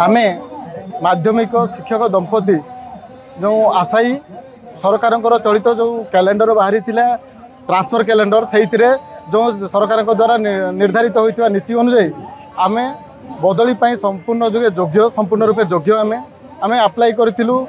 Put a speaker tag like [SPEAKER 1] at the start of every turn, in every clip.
[SPEAKER 1] आमे माध्यमिक शिक्षक दंपति जो आशायी सरकार चलित जो कैलेंडर बाहरी ट्रांसफर कैलेंडर से जो सरकार द्वारा निर्धारित होता नीति अनुଯାयी आमे बदली संपूर्ण योग्य संपूर्ण रूपे योग्य आमे अप्लाई करूँ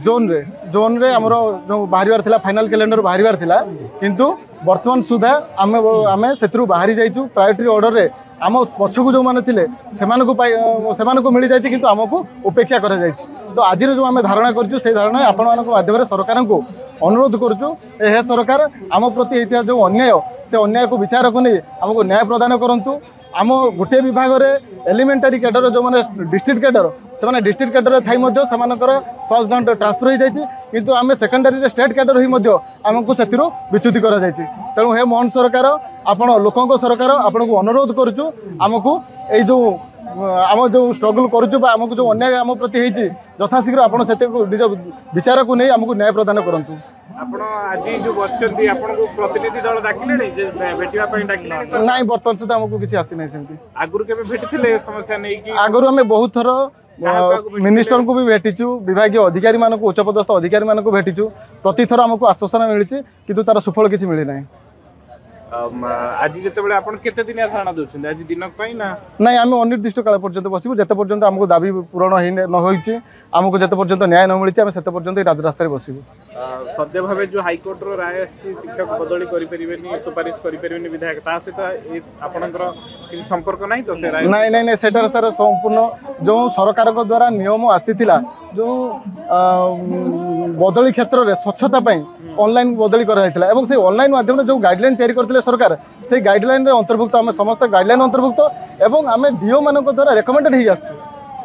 [SPEAKER 1] जोन रे आमर जो बाहर थिला फाइनल कैलेंडर बाहर थिला किंतु वर्तमान सुधा आमे सेतरु बाहरी जाइछु प्रायोरिटी ऑर्डर रे आम पछकु जो माने थिले सेमानकु मिली जाइछि किंतु आमको उपेक्षा करा जाइछि। तो आज जो आमे धारणा करछु से धारणा आपण मानक माध्यम रे सरकार को अनुरोध करछु ए सरकार आम प्रति हेतिया जो अन्याय से अन्याय को विचार को नहीं आमको न्याय प्रदान करंतु। आम गोटे विभाग में एलिमेंटारी कैडर जो मैंने डिस्ट्रिक्ट कैडर से डिस्ट्रिक्ट कैडर थी स्पाउस ग्रांट ट्रांसफर हो जाए किंतु आम सेकेंडरी स्टेट कैडर ही आमको से विच्युति कर तेणु हे मोहन सरकार आपण लोकों सरकार आपन को अनुरोध करुचु आमको ये जो आम जो स्ट्रगल करुचु आमको जो अन्याय आम प्रति यथाशीघ्र आपड़ से निज विचार को नहीं आमको न्याय प्रदान करूँ।
[SPEAKER 2] आपण आज जो बसचंती आपण को प्रतिनिधि दल डाकिले जे भेटिबा पई डाकिले
[SPEAKER 1] नाही वर्तमान सुधा हमको किसी आसी नाही सेमती
[SPEAKER 2] आगुर केबे भेटिथिले समस्या नै कि
[SPEAKER 1] आगुर हमें बहुत थर मिनिस्टर को भी भेटिचु विभागीय अधिकारी मानक उच्चपदस्थ अधिकारी मानक भेटिचु प्रति थर हमको आश्वासन मिली किंतु तार सुफल किसी मिली नाही।
[SPEAKER 2] आज जिते आपण केते दिन धारणा दोछन आज दिनक पई ना
[SPEAKER 1] नाही आम अनिर्दिष्ट काल पर्यंत बसिबु जेते पर्यंत हमको दाबी पूरण न होइछि हमको जेते पर्यंत न्याय न मिली आम सेते पर्यंत राजरास्ता रे बसिबु।
[SPEAKER 2] सद्य भाबे जो हाई कोर्ट रो राय आछि शिक्षक बदली करि परिबेनी सुपारिश करि परिबेनी विधायक ता से तो आपनकर किसी संपर्क नाही तो से राय
[SPEAKER 1] नाही नाही नाही सेटर सर संपूर्ण जो सरकार को द्वारा नियम आसीथिला जो बदली क्षेत्र रे स्वच्छता पई ऑनलाइन बदली करा जायतिला एवं से ऑनलाइन माध्यम रे जो गाइडलाइन तयारी करथिले सरकार से गाइडलाइन रे अंतर्भुक्त आम समस्त गाइडलाइन अंतर्भुक्त एवं आम डीओ मानक द्वारा रेकमेंडेड ही आछी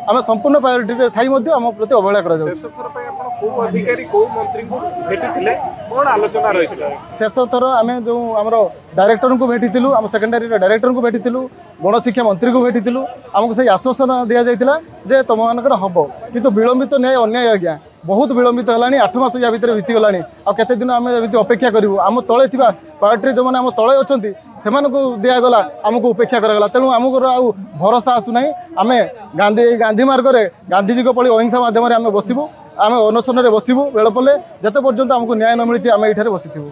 [SPEAKER 1] आम संपूर्ण प्रायोरिटी रे थाई मध्ये आम प्रति अवहेला करा जाउ।
[SPEAKER 2] शेष थर पे आपण को अधिकारी को मंत्री को भेटिथिले कोन आलोचना रहिथिला
[SPEAKER 1] शेष थर आम जो हमरो डायरेक्टर को भेटिथिलु आम सेकेंडरी रे डायरेक्टर को भेटिथिलु गण शिक्षा मंत्री को भेटिथिलु आमको से आश्वासन दिया जायतिला जे तुम मानकर हबो किंतु विलंबित न्याय अन्याय आज्ञा बहुत विलंबित है 8 मास या भितर बीती गलानी आ केते दिन आम अपेक्षा करूँ आम तले थिबा पार्टी जो मैंने आम तले अच्छी से दिगला आमको उपेक्षा करागला तेणु आमको आउ भरोसा आसुना आम गांधी मार्ग में गांधीजी पड़ी अहिंसा माध्यम आम बसबू आम अनशन में बसबू बेल पड़े जिते पर्यंत आमको न्याय न मिली आम ये बसिथु।